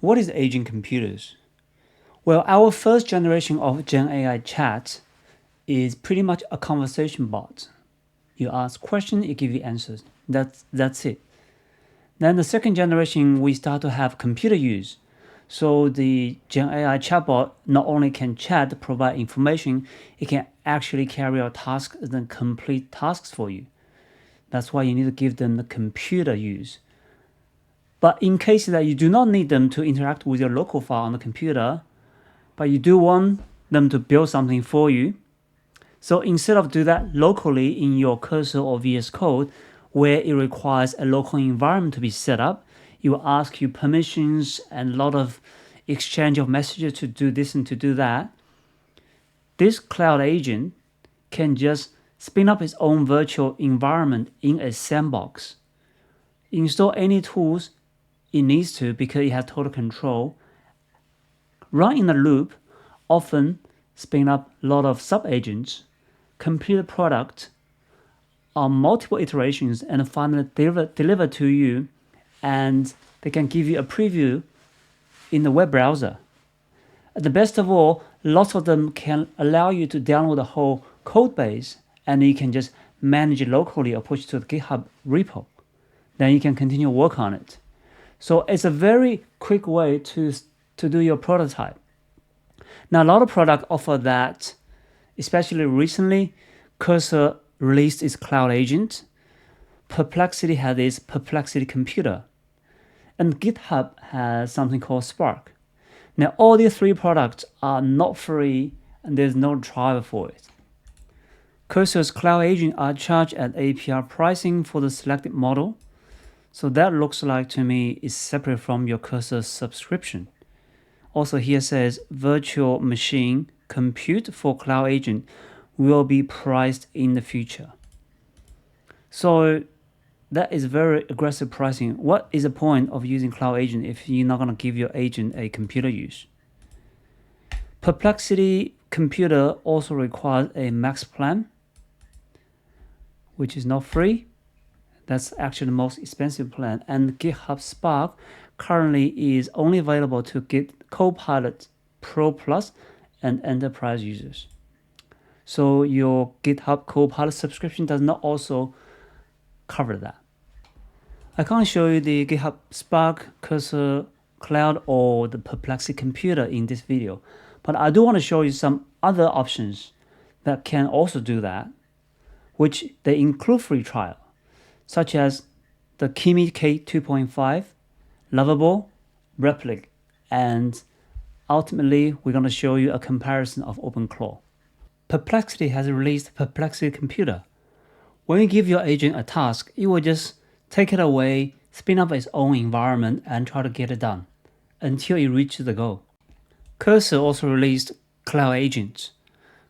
What is agent computers? Well, our first generation of Gen AI chat is pretty much a conversation bot. You ask questions, it gives you answers. That's it. Then the second generation, we start to have computer use. So the Gen AI chatbot not only can chat, provide information, it can actually carry out tasks and complete tasks for you. That's why you need to give them the computer use. But in case that you do not need them to interact with your local file on the computer, but you do want them to build something for you, so instead of do that locally in your Cursor or VS Code, where it requires a local environment to be set up, it will ask you permissions and a lot of exchange of messages to do this and to do that. This cloud agent can just spin up its own virtual environment in a sandbox. Install any tools it needs to because it has total control. Run in a loop, often spin up a lot of sub-agents, complete the product on multiple iterations, and finally deliver to you, and they can give you a preview in the web browser. The best of all, lots of them can allow you to download the whole code base, and you can just manage it locally or push to the GitHub repo. Then you can continue work on it. So it's a very quick way to do your prototype. Now, a lot of products offer that, especially recently. Cursor released its cloud agent. Perplexity had its Perplexity computer. And GitHub has something called Spark. Now, all these three products are not free, and there's no driver for it. Cursor's cloud agent are charged at APR pricing for the selected model. So that looks like to me is separate from your Cursor subscription. Also here says virtual machine compute for cloud agent will be priced in the future. So that is very aggressive pricing. What is the point of using cloud agent if you're not going to give your agent a computer use? Perplexity computer also requires a max plan, which is not free. That's actually the most expensive plan. And GitHub Spark currently is only available to Git Copilot Pro Plus and Enterprise users. So your GitHub Copilot subscription does not also cover that. I can't show you the GitHub Spark, Cursor Cloud, or the Perplexity computer in this video, but I do want to show you some other options that can also do that, which they include free trial, such as the Kimi K2.5, Lovable, Replit, and ultimately we're going to show you a comparison of OpenClaw. Perplexity has released Perplexity Computer. When you give your agent a task, it will just take it away, spin up its own environment, and try to get it done until it reaches the goal. Cursor also released Cloud Agents,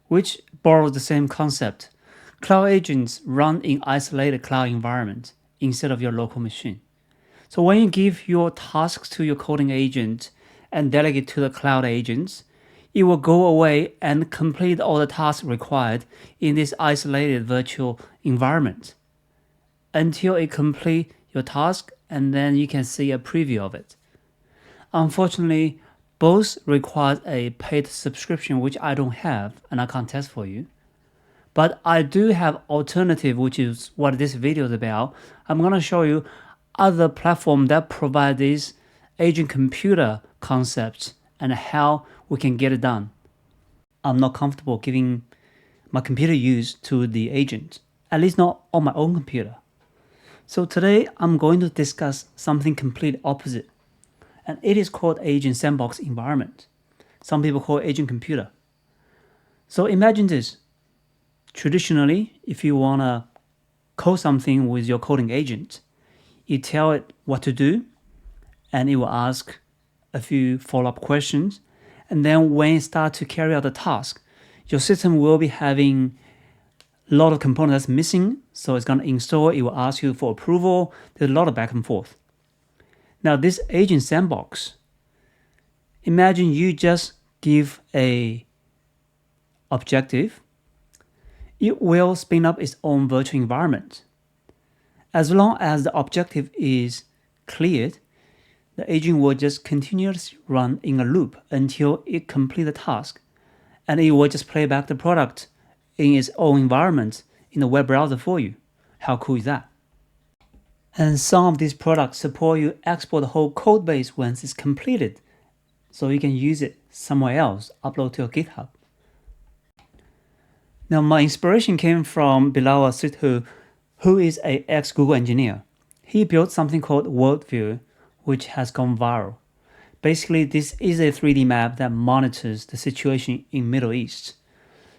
which borrows the same concept. Cloud agents run in isolated cloud environment instead of your local machine. So when you give your tasks to your coding agent and delegate to the cloud agents, it will go away and complete all the tasks required in this isolated virtual environment until it completes your task, and then you can see a preview of it. Unfortunately, both require a paid subscription, which I don't have and I can't test for you. But I do have alternative, which is what this video is about. I'm going to show you other platforms that provide these agent computer concepts and how we can get it done. I'm not comfortable giving my computer use to the agent, at least not on my own computer. So today I'm going to discuss something completely opposite, and it is called Agent Sandbox environment. Some people call it agent computer. So imagine this. Traditionally, if you want to code something with your coding agent, you tell it what to do, and it will ask a few follow-up questions. And then when it starts to carry out the task, your system will be having a lot of components that's missing. So it's going to install, it will ask you for approval. There's a lot of back and forth. Now this agent sandbox, imagine you just give a objective. It will spin up its own virtual environment. As long as the objective is cleared, the agent will just continuously run in a loop until it completes the task, and it will just play back the product in its own environment in the web browser for you. How cool is that? And some of these products support you export the whole code base once it's completed, so you can use it somewhere else, upload to your GitHub. Now, my inspiration came from Bilal who is an ex-Google engineer. He built something called Worldview, which has gone viral. Basically, this is a 3D map that monitors the situation in Middle East.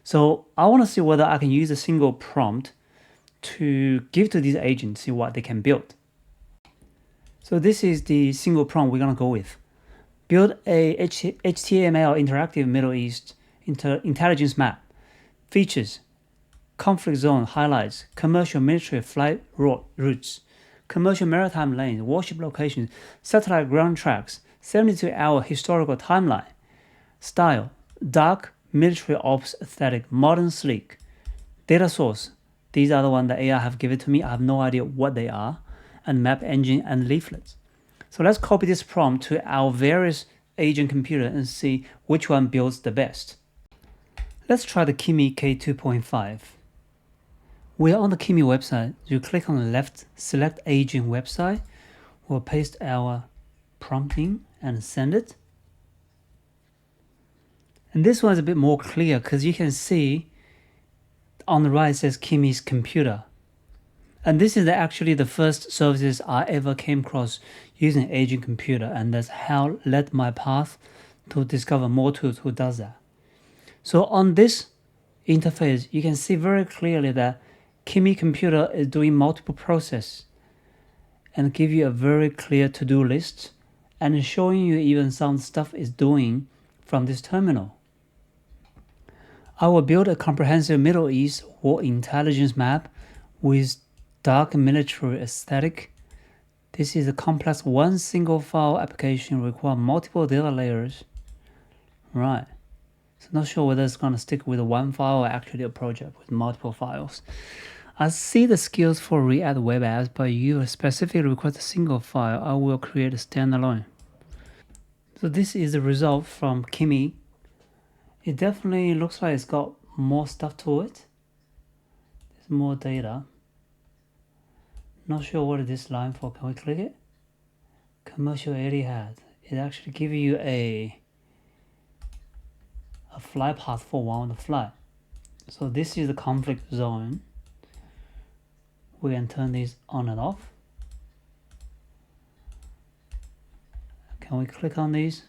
So I want to see whether I can use a single prompt to give to these agents, see what they can build. So this is the single prompt we're going to go with. Build a HTML interactive Middle East intelligence map. Features: conflict zone highlights, commercial military flight routes, commercial maritime lanes, warship locations, satellite ground tracks, 72-hour historical timeline. Style: dark, military ops aesthetic, modern sleek. Data source: these are the ones that AI have given to me. I have no idea what they are. And map engine and leaflets. So let's copy this prompt to our various agent computer and see which one builds the best. Let's try the Kimi K2.5. We are on the Kimi website. You click on the left, select agent website. We'll paste our prompt in and send it. And this one is a bit more clear because you can see on the right it says Kimi's computer. And this is actually the first services I ever came across using agent computer, and that's how led my path to discover more tools who does that. So on this interface, you can see very clearly that Kimi computer is doing multiple processes and give you a very clear to-do list and showing you even some stuff is doing from this terminal. I will build a comprehensive Middle East war intelligence map with dark military aesthetic. This is a complex one single file application require multiple data layers. Right. So not sure whether it's going to stick with one file or actually a project with multiple files. I see the skills for React web apps, but you specifically request a single file. I will create a standalone. So this is the result from Kimi. It definitely looks like it's got more stuff to it. There's more data. Not sure what is this line for. Can we click it? Commercial Etihad. It actually gives you a flight path for one of the flight. So this is the conflict zone. We can turn this on and off. Can we click on these?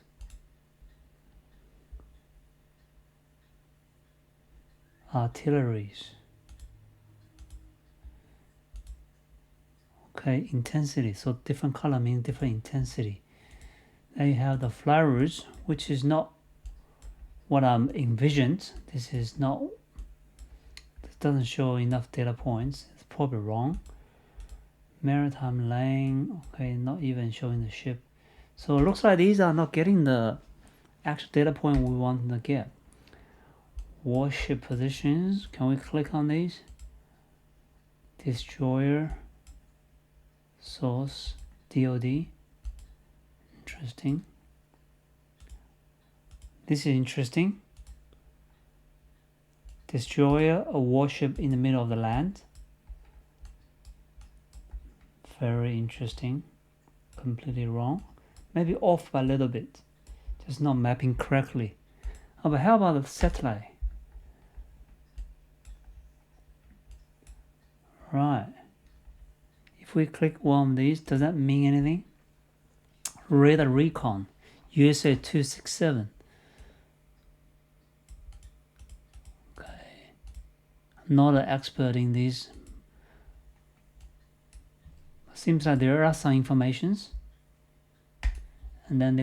Artilleries. Okay, intensity. So different color means different intensity. Then you have the fly routes, which is not what I'm envisioned. This is not. This doesn't show enough data points. It's probably wrong. Maritime lane. Okay, not even showing the ship. So it looks like these are not getting the actual data point we want to get. Warship positions. Can we click on these? Destroyer. Source. DOD. Interesting. This is interesting. Destroyer, a warship in the middle of the land. Very interesting. Completely wrong. Maybe off by a little bit. Just not mapping correctly. Oh, but how about the satellite? Right. If we click one of these, does that mean anything? Radar Recon, USA 267. Okay. I'm not an expert in these. Seems like there are some informations. And then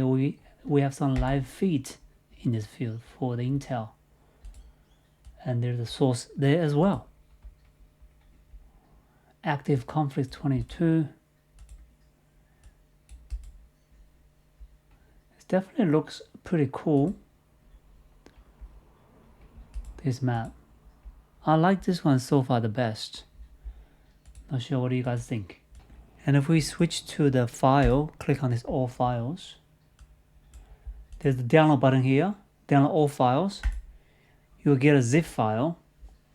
we have some live feed in this field for the Intel. And there's a source there as well. Active conflict 22. It definitely looks pretty cool. This map. I like this one so far the best. Not sure what do you guys think. And if we switch to the file, click on this all files. There's the download button here, download all files. You'll get a zip file,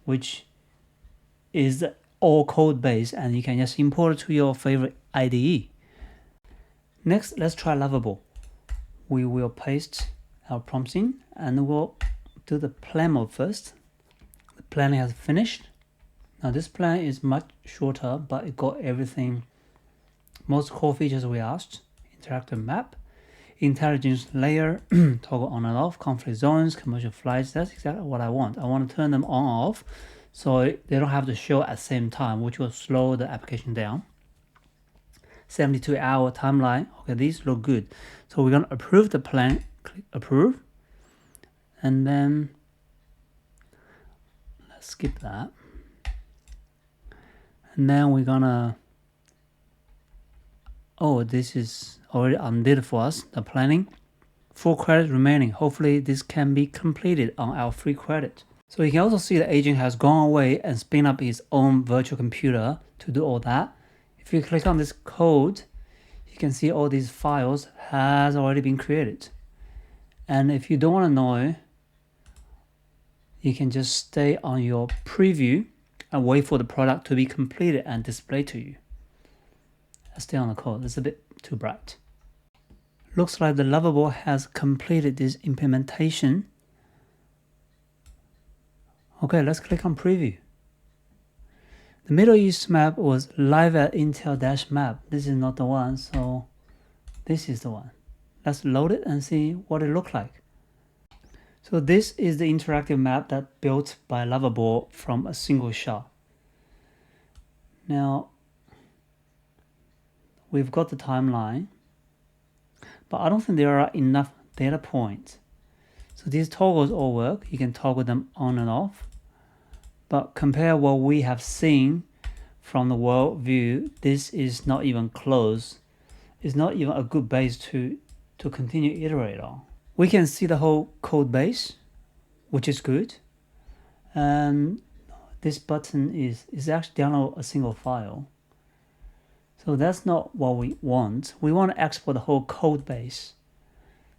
which is all code base, and you can just import it to your favorite IDE. Next, let's try Lovable. We will paste our prompts in, and we'll do the plan mode first. The planning has finished. Now this plan is much shorter, but it got everything, most core features we asked. Interactive map, intelligence layer, toggle on and off, conflict zones, commercial flights. That's exactly what I want. I want to turn them on and off so they don't have to show at the same time, which will slow the application down. 72-hour timeline. Okay, these look good. So we're going to approve the plan, click approve. And then let's skip that. And then we're gonna, oh, this is already undid for us, the planning. 4 credits remaining. Hopefully this can be completed on our free credit. So you can also see the agent has gone away and spin up his own virtual computer to do all that. If you click on this code, you can see all these files has already been created. And if you don't want to know, you can just stay on your preview and wait for the product to be completed and displayed to you. Let's stay on the code. It's a bit too bright. Looks like the Lovable has completed this implementation. Okay, let's click on preview. The Middle East map was live at Intel-map. This is not the one, so this is the one. Let's load it and see what it looks like. So this is the interactive map that built by Lovable from a single shot. Now, we've got the timeline, but I don't think there are enough data points. So these toggles all work. You can toggle them on and off. But compare what we have seen from the world view, this is not even close. It's not even a good base to continue iterate on. We can see the whole code base, which is good. And this button is actually download a single file. So that's not what we want. We want to export the whole code base.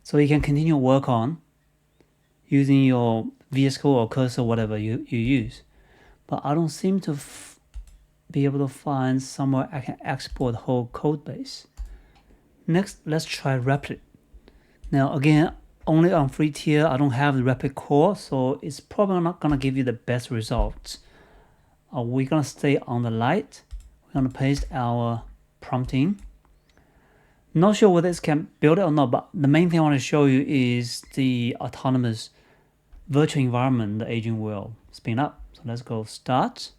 So you can continue work on using your VS Code or Cursor, whatever you use. But I don't seem to be able to find somewhere I can export the whole code base. Next, let's try Replit. Now again, only on free tier, I don't have the Replit core, so it's probably not gonna give you the best results. We're gonna stay on the light. We're gonna paste our prompting. Not sure whether this can build it or not, but the main thing I want to show you is the autonomous virtual environment the agent will spin up. So let's go start.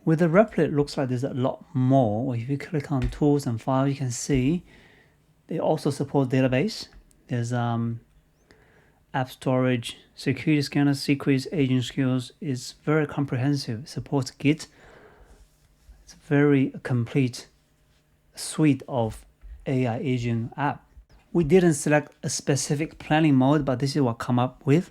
With the Replit, it looks like there's a lot more. If you click on tools and files, you can see they also support database. There's app storage, security scanner, secrets, agent skills. It's very comprehensive. It supports Git. It's a very complete suite of AI agent app. We didn't select a specific planning mode, but this is what come up with.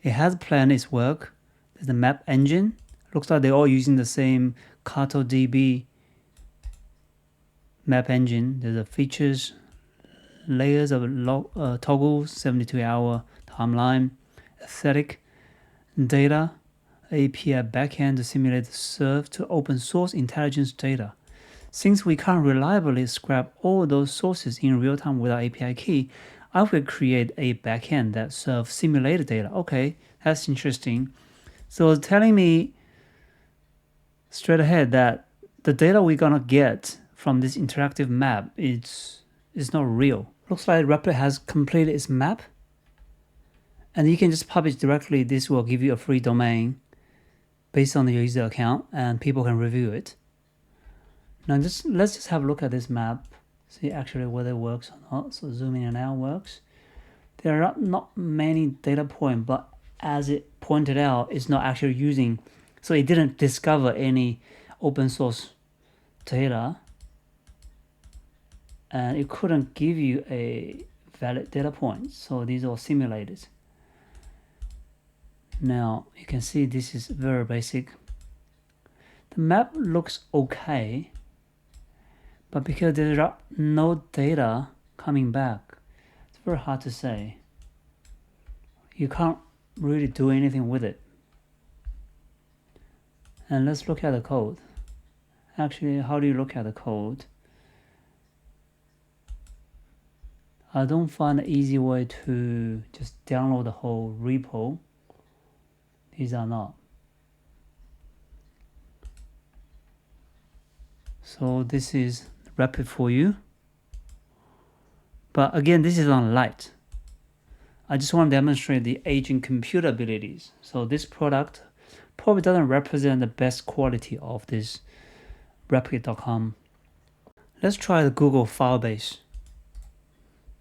It has planned its work. There's the map engine. Looks like they're all using the same CartoDB map engine. There's the features, layers of toggles, 72-hour timeline, aesthetic, data, API backend to simulate the serve to open source intelligence data. Since we can't reliably scrap all those sources in real time without API key, I will create a backend that serves simulated data. Okay, that's interesting. So it's telling me straight ahead that the data we're gonna get from this interactive map is not real. Looks like Replit has completed its map, and you can just publish directly. This will give you a free domain based on the user account, and people can review it. Now let's just have a look at this map, see actually whether it works or not. So zoom in and out works. There are not many data points, but as it pointed out, it's not actually using, so it didn't discover any open source data, and it couldn't give you a valid data point. So these are simulated. Now you can see this is very basic. The map looks okay, But because there are no data coming back, it's very hard to say. You can't really do anything with it. And let's look at the code. Actually, how do you look at the code? I don't find an easy way to just download the whole repo. These are not. So this is Replit for you. But again, this is on light. I just want to demonstrate the agent computer abilities. So this product probably doesn't represent the best quality of this Replit.com. Let's try the Google Firebase.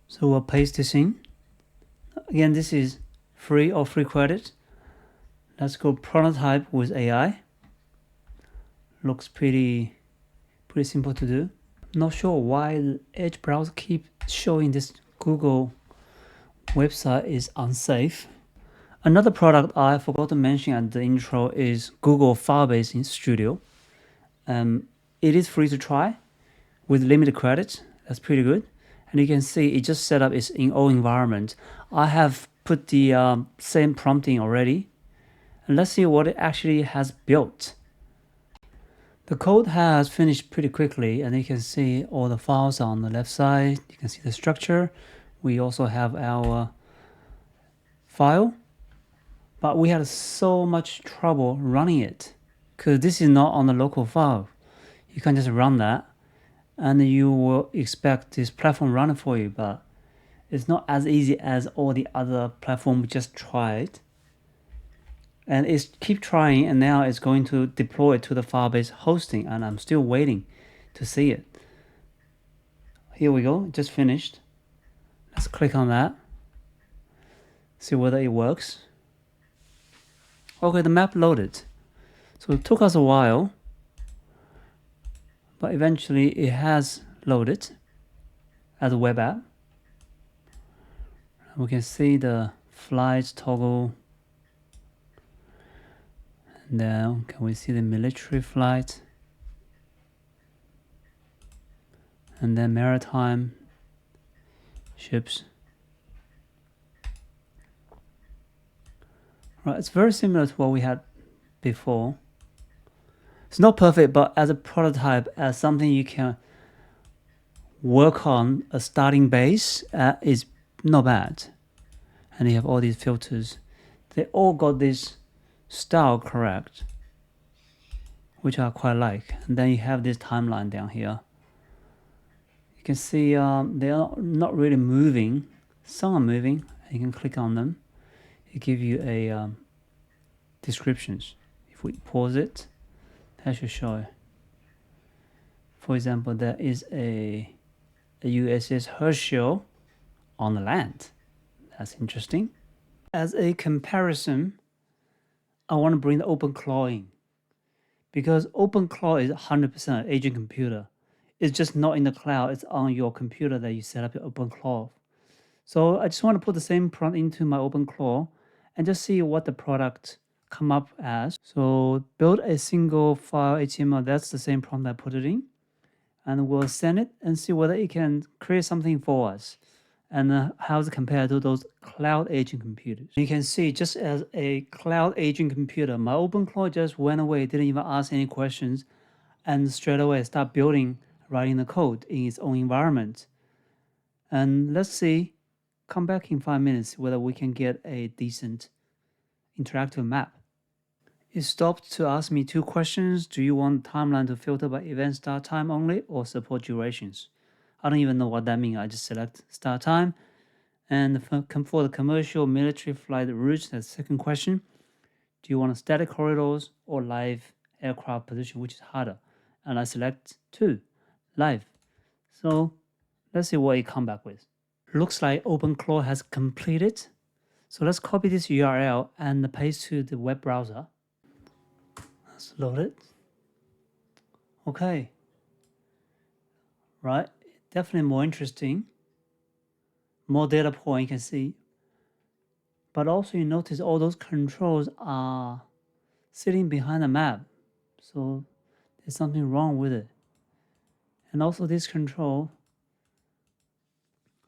So we'll paste this in. Again, this is free or free credit. Let's go prototype with AI. Looks pretty simple to do. Not sure why the Edge browser keeps showing this Google website is unsafe. Another product I forgot to mention at the intro is Google Firebase in Studio. It is free to try with limited credits. That's pretty good. And you can see it just set up its own environment. I have put the same prompting already. And let's see what it actually has built. The code has finished pretty quickly, and you can see all the files on the left side. You can see the structure. We also have our file, but we had so much trouble running it because this is not on the local file. You can just run that and you will expect this platform running for you, but it's not as easy as all the other platforms we just tried. And it's keep trying, and now it's going to deploy it to the Firebase hosting, and I'm still waiting to see it. Here we go, just finished. Let's click on that. See whether it works. Okay, the map loaded. So it took us a while, but eventually it has loaded as a web app. We can see the flights toggle. Now, can we see the military flight? And then maritime ships. Right, it's very similar to what we had before. It's not perfect, but as a prototype, as something you can work on, a starting base is not bad. And you have all these filters. They all got this style correct, which I quite like. And then you have this timeline down here. You can see they are not really moving. Some are moving. You can click on them. It gives you a descriptions. If we pause it, that should show. For example, there is a USS Herschel on the land. That's interesting. As a comparison, I want to bring the OpenClaw in, because OpenClaw is 100% agent computer. It's just not in the cloud. It's on your computer that you set up your OpenClaw. So I just want to put the same prompt into my OpenClaw and just see what the product come up as. So build a single file HTML. That's the same prompt I put it in. And we'll send it and see whether it can create something for us. And how does it compare to those cloud agent computers? You can see just as a cloud agent computer, my OpenClaw just went away, didn't even ask any questions, and straight away start building, writing the code in its own environment. And let's see, come back in 5 minutes whether we can get a decent interactive map. It stopped to ask me 2 questions. Do you want timeline to filter by event start time only or support durations? I don't even know what that means. I just select start time. And for the commercial military flight routes, that's the second question. Do you want static corridors or live aircraft position, which is harder? And I select 2, live. So let's see what it comes back with. Looks like OpenClaw has completed. So let's copy this URL and paste to the web browser. Let's load it. Okay. Right. Definitely more interesting. More data point you can see. But also you notice all those controls are sitting behind the map. So there's something wrong with it. And also this control,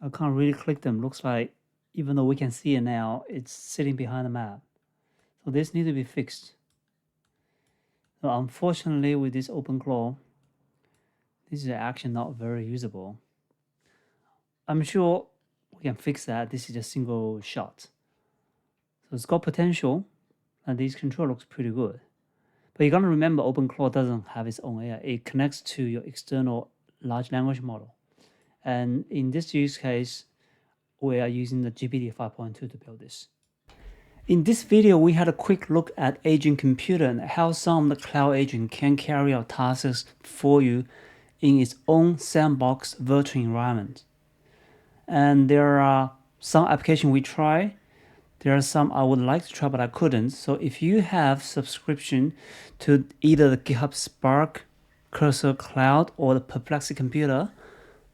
I can't really click them. Looks like, even though we can see it now, it's sitting behind the map. So this needs to be fixed. So unfortunately, with this OpenClaw, this is actually not very usable. I'm sure we can fix that. This is a single shot. So it's got potential, and this control looks pretty good. But you gotta remember, OpenClaw doesn't have its own AI. It connects to your external large language model. And in this use case, we are using the GPT 5.2 to build this. In this video, we had a quick look at agent computer and how some of the cloud agent can carry out tasks for you in its own sandbox virtual environment. And there are some applications we try. There are some I would like to try, but I couldn't. So if you have subscription to either the GitHub Spark, Cursor Cloud, or the Perplexity Computer,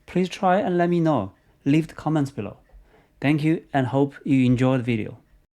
please try and let me know. Leave the comments below. Thank you and hope you enjoyed the video.